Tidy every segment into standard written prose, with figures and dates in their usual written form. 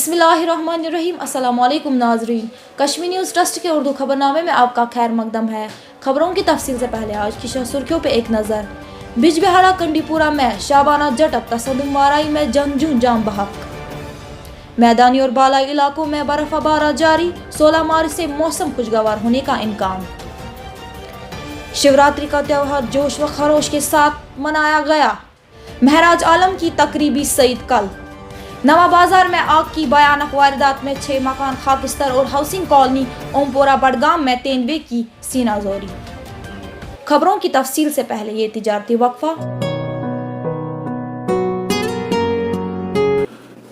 बिस्मिल्लाहिर्रहमानिर्रहीम। अस्सलामुअलैकुम नाजरीन, कश्मीर न्यूज़ ट्रस्ट के उर्दू खबरनामे में आपका खैर मकदम है। खबरों की तफसील से पहले आज की सुर्खियों पे एक नज़र। बिजबिहाड़ा कंडीपुरा में शाबाना जटप, तसदुम वाराई में जंगजू जाम बहक। मैदानी और बालाई इलाकों में बर्फबारी जारी, 16 मार्च से मौसम खुशगवार होने का इम्कान। शिवरात्रि का त्यौहार जोश व खरोश के साथ मनाया गया। महराज आलम की तकरीबी सईद कल। नवा बाजार में आग की भयानक वारदात में 6 मकान खाकिस्तर और हाउसिंग कॉलोनी ओमपोरा बडगाम में तेंदुए की सीनाजोरी। खबरों की तफसील से पहले ये तिजारती वक्फा।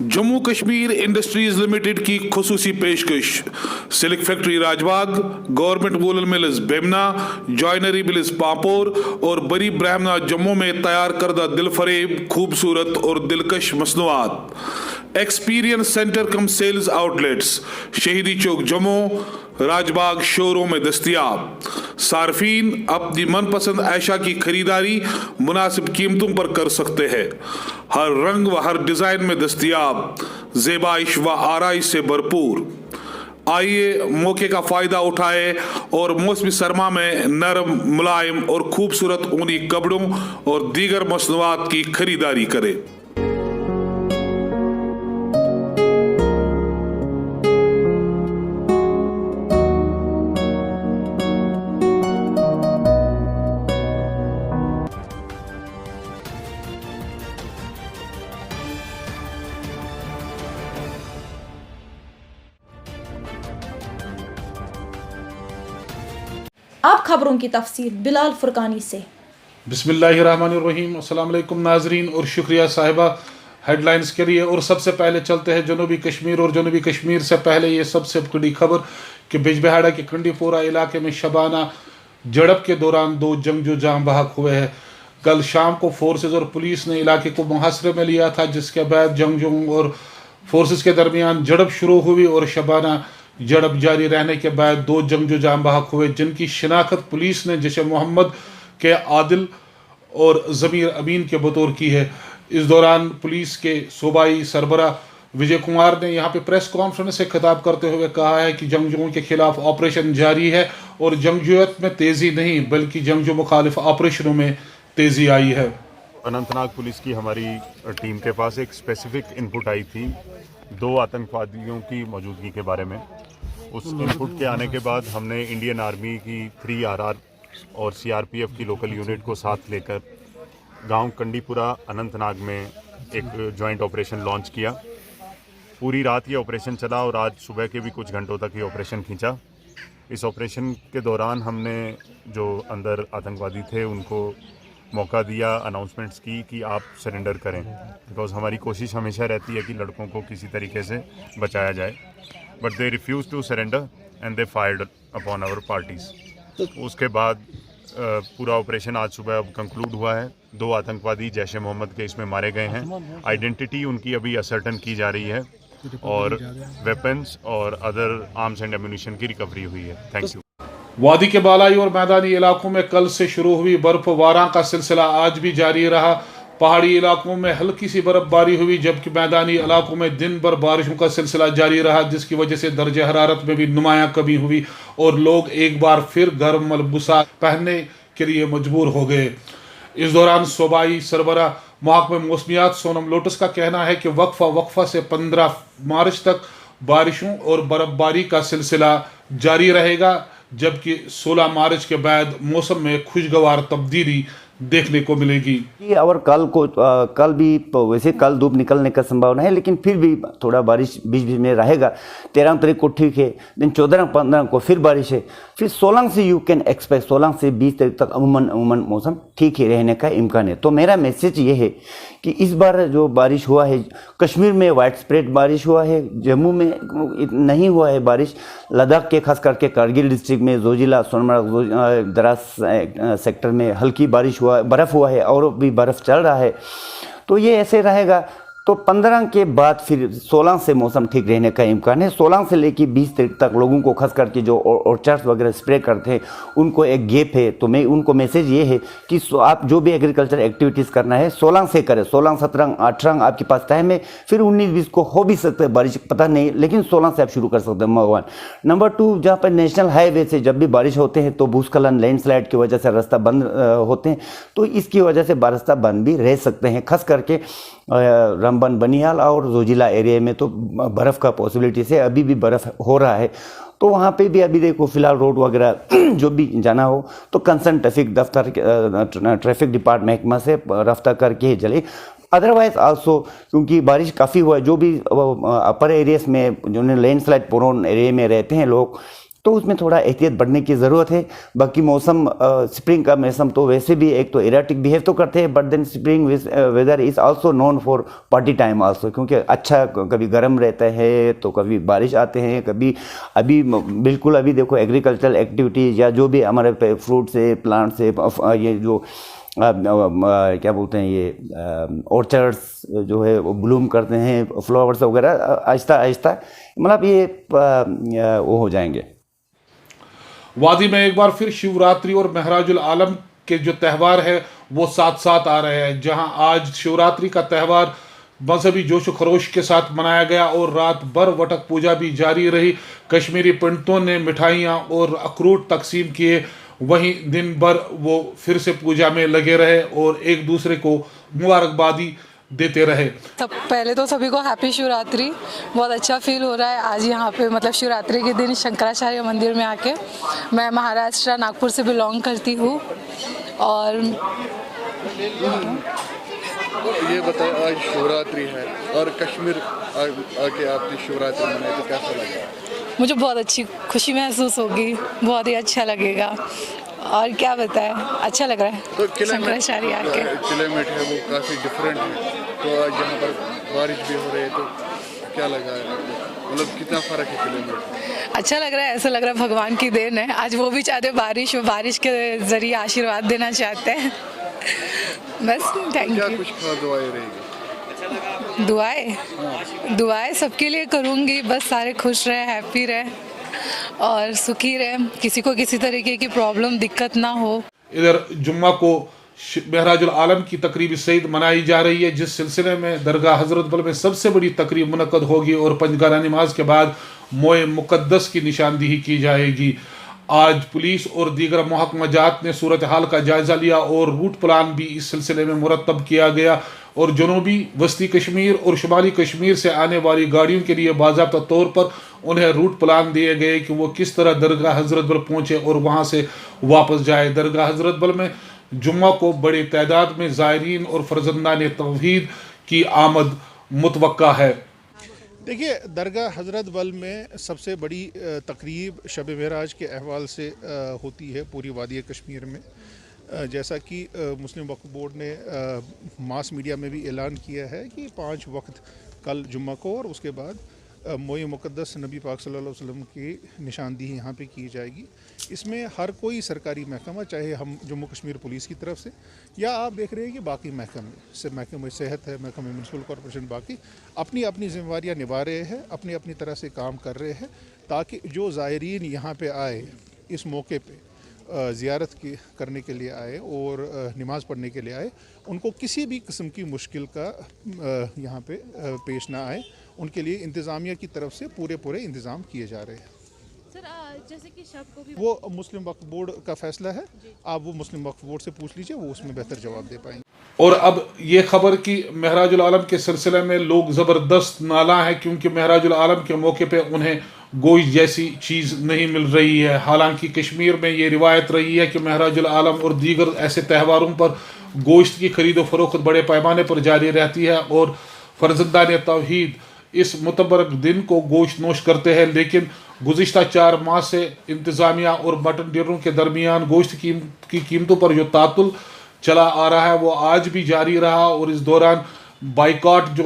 जम्मू कश्मीर इंडस्ट्रीज लिमिटेड की खुसूसी पेशकश। Silk factory Rajbagh, government woollen mills Bemina, joinery mills Pampore और बरी ब्राह्मणा जम्मू में तैयार करदा दिलफरेब, खूबसूरत और दिलकश मसनूआत। एक्सपीरियंस सेंटर कम सेल्स आउटलेट्स शहीदी चौक जम्मू, राजबाग शोरों में दस्तियाब। सार्फिन अपनी मनपसंद ऐशा की खरीदारी मुनासिब कीमतों पर कर सकते हैं। हर रंग व हर डिजाइन में दस्तियाब, ज़ेबाइश व आराइश से भरपूर। आइए मौके का फायदा उठाए और मौसमी सरमा में नरम, मुलायम और खूबसूरत ऊनी कपड़ों और दीगर मसनूआत की खरीदारी करें। अब खबरों की तफसील बिलाल फुरकानी से। बिस्मिल्लाहिर्रहमानिर्रहीम। अस्सलाम वालेकुम नाजरीन और शुक्रिया साहिबा हेडलाइंस के लिए। और सबसे पहले चलते हैं जनूबी कश्मीर। और जनूबी कश्मीर से पहले ये सबसे बड़ी खबर कि बिजबिहाड़ा के कंडीपुरा इलाके में शबाना झड़प के दौरान 2 जंगजू जाम बहक हुए हैं। कल शाम को फोर्सेज और पुलिस ने इलाके को मुहासरे में लिया था, जिसके बाद जंगजू और फोर्सेज के दरमियान झड़प शुरू हुई और शबाना झड़प जारी रहने के बाद 2 जंगजू जाम बहक हुए, जिनकी शिनाख्त पुलिस ने जैश मोहम्मद के आदिल और ज़मीर अमीन के बतौर की है। इस दौरान पुलिस के सूबाई सरबरा विजय कुमार ने यहाँ पे प्रेस कॉन्फ्रेंस से खिताब करते हुए कहा है कि जंगजुओं के खिलाफ ऑपरेशन जारी है और जंगजुयत में तेज़ी नहीं बल्कि जंगजू मुखालिफ ऑपरेशनों में तेज़ी आई है। अनंतनाग पुलिस की हमारी टीम के पास एक स्पेसिफिक इनपुट आई थी 2 आतंकवादियों की मौजूदगी के बारे में। उस इनपुट के आने के बाद हमने इंडियन आर्मी की 3RR और CRPF की लोकल यूनिट को साथ लेकर गांव कंडीपुरा अनंतनाग में एक जॉइंट ऑपरेशन लॉन्च किया। पूरी रात ये ऑपरेशन चला और आज सुबह के भी कुछ घंटों तक ये ऑपरेशन खींचा। इस ऑपरेशन के दौरान हमने जो अंदर आतंकवादी थे उनको मौका दिया, अनाउंसमेंट्स की कि आप सरेंडर करें, बिकॉज हमारी कोशिश हमेशा रहती है कि लड़कों को किसी तरीके से बचाया जाए। But they refuse to surrender and they fired upon our parties. उसके बाद पूरा ऑपरेशन आज सुबह कंक्लूड हुआ है। 2 आतंकवादी जैश ए मोहम्मद के इसमें मारे गए हैं। आइडेंटिटी उनकी अभी असर्टन की जा रही है और वेपन्स और अदर आर्म्स एंड एम्यूनिशन की रिकवरी हुई है। Thank you. वादी के बालाई और मैदानी इलाकों में कल से शुरू हुई बर्फबारी का सिलसिला आज भी जारी रहा। पहाड़ी इलाकों में हल्की सी बर्फबारी हुई, जबकि मैदानी इलाकों में दिन भर बारिशों का सिलसिला जारी रहा, जिसकी वजह से दर्जे हरारत में भी नुमायां कमी हुई और लोग एक बार फिर गर्म मलबूसा पहनने के लिए मजबूर हो गए। इस दौरान सूबाई सरबरा महकमा मौसमियात सोनम लोटस का कहना है कि वक्फा से 15 मार्च तक बारिशों और बर्फबारी का सिलसिला जारी रहेगा, जबकि 16 मार्च के बाद मौसम में खुशगवार तब्दीली देखने को मिलेगी। और कल भी वैसे कल धूप निकलने का संभावना है, लेकिन फिर भी थोड़ा बारिश बीच बीच में रहेगा। 13 तारीख को ठीक है, दिन 14-15 को फिर बारिश है। फिर 16 से यू कैन एक्सपेक्ट 16 से 20 तारीख तक अमूमन मौसम ठीक ही रहने का इम्कान है। तो मेरा मैसेज ये है कि इस बार जो बारिश हुआ है, कश्मीर में वाइड स्प्रेड बारिश हुआ है, जम्मू में नहीं हुआ है बारिश, लद्दाख के खास करके कारगिल डिस्ट्रिक्ट में जोजिला, सोनमर्ग, द्रास सेक्टर में हल्की बारिश हुआ, बर्फ़ हुआ है और भी बर्फ़ चल रहा है। तो ये ऐसे रहेगा तो 15 के बाद फिर 16 से मौसम ठीक रहने का इम्कान है। 16 से लेकर 20 तारीख तक लोगों को खास करके जो ऑर्चर्ड्स वगैरह स्प्रे करते हैं उनको एक गैप है। तो मैं उनको मैसेज ये है कि आप जो भी एग्रीकल्चर एक्टिविटीज़ करना है 16 से करें। 16, 17, 18 आपके पास टाइम है। फिर 19, 20 को हो भी सकता है बारिश, पता नहीं, लेकिन 16 से आप शुरू कर सकते हैं। नंबर 1। नंबर 2, जहाँ पर नेशनल हाईवे से जब भी बारिश होते हैं तो भूस्खलन, लैंडस्लाइड की वजह से रास्ता बंद होते हैं, तो इसकी वजह से रास्ता बंद भी रह सकते हैं। खास करके रामबन, बनिहाल और जोजिला एरिया में तो बर्फ़ का पॉसिबिलिटी से अभी भी बर्फ़ हो रहा है। तो वहाँ पे भी अभी देखो फिलहाल रोड वगैरह जो भी जाना हो तो कंसर्न ट्रैफिक दफ्तर, ट्रैफिक डिपार्टमेंट महकमा से रफ्ता करके ही चले। अदरवाइज आल्सो क्योंकि बारिश काफ़ी हुआ है, जो भी अपर एरियाज में जो लैंडस्लाइड प्रोन एरिया में रहते हैं लोग, तो उसमें थोड़ा एहतियात बढ़ने की ज़रूरत है। बाकी मौसम स्प्रिंग का मौसम तो वैसे भी एक तो इराटिक बिहेव तो करते हैं, but then spring weather is also known for party time also, क्योंकि अच्छा कभी गर्म रहता है तो कभी बारिश आते हैं, कभी अभी बिल्कुल अभी देखो एग्रीकल्चरल एक्टिविटीज़ या जो भी हमारे फ्रूट्स है, प्लांट्स है, ये जो क्या बोलते हैं ये ऑर्चर्ड्स जो है वो ब्लूम करते हैं, फ्लावर्स वगैरह आहिस्ता आहिस्ता मतलब ये वो हो जाएंगे। वादी में एक बार फिर शिवरात्रि और महराजुल आलम के जो त्यौहार है वो साथ साथ आ रहे हैं, जहां आज शिवरात्रि का त्यौहार मजहबी जोश खरोश के साथ मनाया गया और रात भर वटक पूजा भी जारी रही। कश्मीरी पंडितों ने मिठाइयाँ और अखरूट तकसीम किए, वहीं दिन भर वो फिर से पूजा में लगे रहे और एक दूसरे को मुबारकबादी देते रहे। सब पहले तो सभी को हैप्पी शिवरात्रि। बहुत अच्छा फील हो रहा है आज यहाँ पे, मतलब शिवरात्रि के दिन शंकराचार्य मंदिर में आके। मैं महाराष्ट्र नागपुर से बिलोंग करती हूँ। और ये बताएं, आज शिवरात्रि है और कश्मीर आके आपने शिवरात्रि मनाई तो कैसा लगा? मुझे बहुत अच्छी खुशी महसूस होगी, बहुत ही अच्छा लगेगा। और क्या बताएं, अच्छा लग रहा है। तो शंकराचार्य आके क्लाइमेट है वो काफ़ी डिफरेंट है, तो आज यहाँ पर बारिश भी हो रही है, तो क्या लगा है, मतलब कितना फ़र्क है क्लाइमेट? अच्छा लग रहा है, ऐसा लग रहा है भगवान की देन है। आज वो भी चाहते बारिश हो, बारिश के जरिए आशीर्वाद देना चाहते हैं। बस थैंक क्या यू। कुछ खास दुआएं रहेगी? दुआएं सबके लिए करूँगी, बस सारे खुश रहे, हैप्पी रहे और सुखी रहे, किसी को किसी तरीके की प्रॉब्लम दिक्कत ना हो। इधर जुम्मा को महराजुल आलम की तकरीब सईद मनाई जा रही है, जिस सिलसिले में दरगाह हजरत बल में सबसे बड़ी तकरीब मुनक्कद होगी और पंजगाना नमाज के बाद मोए मुकद्दस की निशानदेही की जाएगी। आज पुलिस और दीगर महकमा जात ने सूरत हाल का जायजा लिया और रूट प्लान भी इस सिलसिले में मुरतब किया गया और जनूबी वस्ती कश्मीर और शुमाली कश्मीर से आने वाली गाड़ियों के लिए बाज़ाब्ता तौर पर उन्हें रूट प्लान दिए गए कि वो किस तरह दरगाह हजरत बल पहुँचे और वहाँ से वापस जाए। दरगाह हजरत बल में जुम्मा को बड़ी तादाद में ज़ायरीन और फर्जंदान तौहीद की आमद मुतवक्का है। देखिए, दरगाह हज़रत बल में सबसे बड़ी तकरीब शब महराज के अहवाल से होती है पूरी वादी कश्मीर में। जैसा कि मुस्लिम वक्फ बोर्ड ने मास मीडिया में भी ऐलान किया है कि 5 वक्त कल जुम्मा को और उसके बाद मोए मुक़द्दस नबी पाक सल्लल्लाहु अलैहि वसल्लम की निशानदेही यहाँ पे की जाएगी। इसमें हर कोई सरकारी महकमा, चाहे हम जम्मू कश्मीर पुलिस की तरफ से या आप देख रहे हैं कि बाकी महकमे सेहत है, महकमे म्यूनसिपल कॉरपोरेशन, बाकी अपनी अपनी जिम्मेवारियाँ निभा रहे हैं, अपनी अपनी तरह से काम कर रहे हैं ताकि जो ज़ायरीन यहाँ पे आए, इस मौके पे ज़ियारत करने के लिए आए और नमाज़ पढ़ने के लिए आए, उनको किसी भी किस्म की मुश्किल का यहाँ पे पेश ना आए। उनके लिए इंतज़ामिया की तरफ से पूरे इंतज़ाम किए जा रहे हैं। सर, जैसे कि शब को भी वो मुस्लिम वक्फ बोर्ड का फैसला है, आप वो मुस्लिम वक्फ बोर्ड से पूछ लीजिए, वो उसमें बेहतर जवाब दे पाएंगे। और अब ये खबर कि महराजुल आलम के सिलसिले में लोग ज़बरदस्त नाला है, क्योंकि महराजुल आलम के मौके पे उन्हें गोश्त जैसी चीज़ नहीं मिल रही है। हालांकि कश्मीर में ये रिवायत रही है कि महराजुल आलम और दीगर ऐसे त्यौहारों पर गोश्त की खरीदो फरोख्त बड़े पैमाने पर जारी रहती है और फर्जंदान तौहीद इस मुतबरक दिन को गोश्त नोश करते हैं। लेकिन गुज़िश्ता 4 माह से इंतज़ामिया और मटन डीलरों के दरमियान गोश्त की कीमतों पर जो तातुल चला आ रहा है वो आज भी जारी रहा और इस दौरान बाइकआउट जो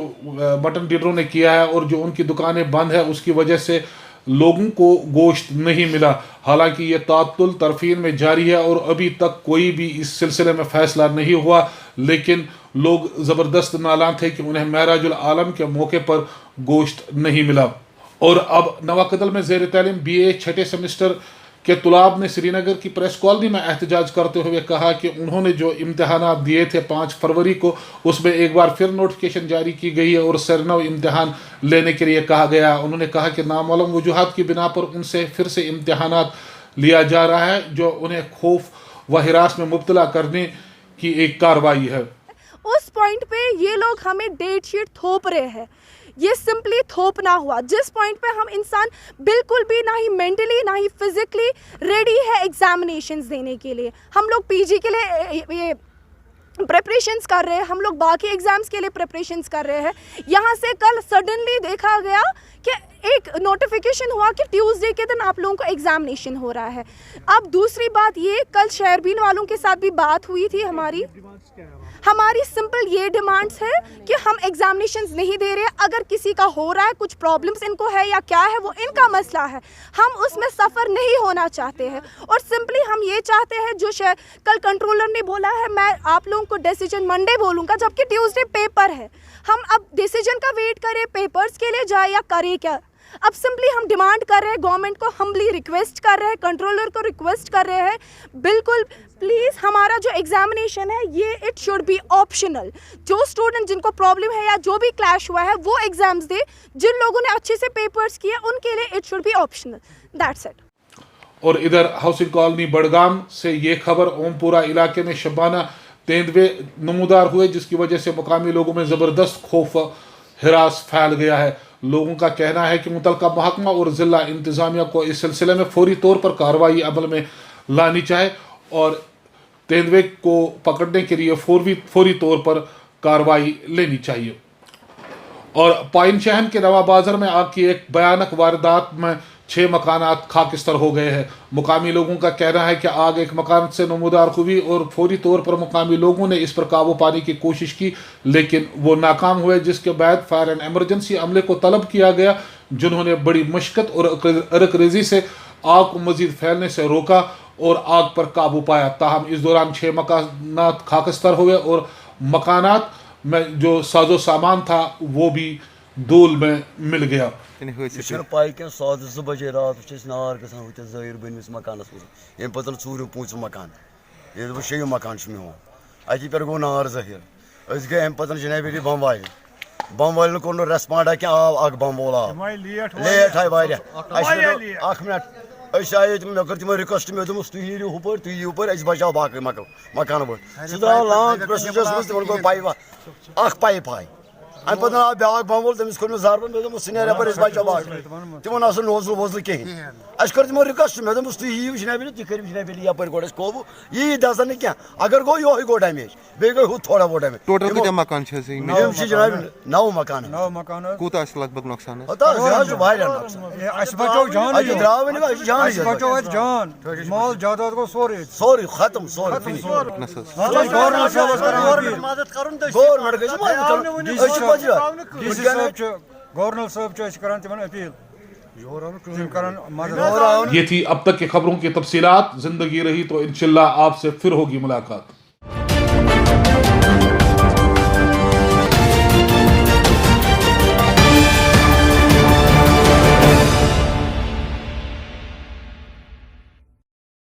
मटन डीलरों ने किया है और जो उनकी दुकानें बंद है उसकी वजह से लोगों को गोश्त नहीं मिला। हालांकि ये तातुल तरफीन में जारी है और अभी तक कोई भी इस सिलसिले में फ़ैसला नहीं हुआ, लेकिन लोग ज़बरदस्त नालां थे कि उन्हें महराजुल आलम के मौके पर गोश्त नहीं मिला। और अब नवाकदल में ज़ेर तालीम BA छठे सेमेस्टर के तुलाब ने श्रीनगर की प्रेस कॉलोनी में एहतजाज करते हुए कहा कि उन्होंने जो इम्तहानात दिए थे 5 फरवरी को, उसमें एक बार फिर नोटिफिकेशन जारी की गई है और सरनव इम्तहान लेने के लिए कहा गया। उन्होंने कहा कि नामालूम वजूहात की बिना पर उनसे फिर से इम्तहानात लिया जा रहा है, जो उन्हें खौफ व हिरास में मुब्तला करने की एक कार्रवाई है। उस पॉइंट पे ये लोग हमें डेट शीट थोप रहे हैं। ये सिंपली थोपना हुआ, जिस पॉइंट पे हम इंसान बिल्कुल भी ना ही मेंटली ना ही फिजिकली रेडी है एग्जामिनेशंस देने के लिए। हम लोग PG के लिए ये प्रिपरेशंस कर रहे हैं, हम लोग बाकी एग्ज़ाम्स के लिए प्रिपरेशंस कर रहे हैं। यहाँ से कल सडनली देखा गया कि एक नोटिफिकेशन हुआ कि ट्यूसडे के दिन आप लोगों को एग्जामिनेशन हो रहा है। अब दूसरी बात ये, कल शेरबीन वालों के साथ भी बात हुई थी हमारी सिंपल ये डिमांड्स है कि हम एग्जामिनेशंस नहीं दे रहे। अगर किसी का हो रहा है, कुछ प्रॉब्लम्स इनको है या क्या है, वो इनका मसला है, हम उसमें सफ़र नहीं होना चाहते हैं। और सिंपली हम ये चाहते हैं, जो कल कंट्रोलर ने बोला है, मैं आप लोगों को डिसीजन मंडे बोलूँगा, जबकि ट्यूसडे पेपर है। हम अब डिसीजन का वेट करें, पेपर्स के लिए जाए या करें क्या? अब सिंपली हम डिमांड कर रहे हैं, गवर्नमेंट को हम्बली रिक्वेस्ट कर रहे हैं, कंट्रोलर को रिक्वेस्ट कर रहे हैं, बिल्कुल प्लीज़ हमारा जो एग्जामिनेशन है ये इट शुड बी ऑप्शनल। जो स्टूडेंट जिनको प्रॉब्लम है या जो भी क्लैश हुआ है वो एग्जाम्स दे, जिन लोगों ने अच्छे से पेपर्स किए उनके लिए it should be optional, that's it. और इधर हाउसिंग कॉलोनी बड़गाम से ये खबर, ओमपुरा इलाके में शबाना तेंदुए नमूदार हुए, जिसकी वजह से मुकामी लोगों में ज़बरदस्त खौफ हिरास फैल गया है। लोगों का कहना है कि मुतलका महकमा और ज़िला इंतज़ामिया को इस सिलसिले में फौरी तौर पर कार्रवाई अमल में लानी चाहिए और तेंदुए को पकड़ने के लिए फौरी तौर पर कार्रवाई लेनी चाहिए। और पाइन शहर के नवा बाजार में आग की एक भयानक वारदात में 6 मकानात खाकिस्तर हो गए हैं। मुकामी लोगों का कहना है कि आग एक मकान से नमूदार हुई और फौरी तौर पर मुकामी लोगों ने इस पर काबू पाने की कोशिश की, लेकिन वो नाकाम हुए, जिसके बाद फायर एंड एमरजेंसी अमले को तलब किया गया, जिन्होंने बड़ी मशक्कत और अरकरेजी से आग को मजीद फैलने से रोका और आग पर काबू पाया। ताहम इस दौरान 6 मकानात खाकिस्तर हुए और मकानात में जो साजो सामान था वो भी धूल में मिल गया। पाई क्या 2 बजे रात नार गो जर बनिस मकानस मे पे 4 मकान, ये 6 मकान मे अति पे गो नार जहिर गए अम पे जनाब बम वाल कोर रेस्पॉन्डा क्या आग बम वोल आव लेट आय वारिया मिनट आए मे कर तमो रिक्वेस्ट मे दोस तुम नीरू हुपर तुम यू पर बचाओ बाकी मकान वो सह द्राव लॉन्ग प्रोसीजर्स मज तमन गो पाइप आय अम पे आव ब्याक बम वोल तमिस कोर जारबन मे दोस सी पर बचाओ बाकी तिमन नोजल वोजल कहें अस कर तमो रिक्वेस्ट मे दोस तुम यू जनाब तुम करो जनाब यपर गोड़ कबू यी दजा ना क्या अगर गो यो गो डैमेज बे गो हु थोड़ा बहुत डैमेज टोटल कितना मकान जनाब 9 मकान कूत लगभग नुकसान माल जायदाद गो सोरे खत्म सोरे गवर्नर साहब अपील। ये थी अब तक की खबरों की तफसीलात। जिंदगी रही तो इंशाल्लाह आपसे फिर होगी मुलाकात।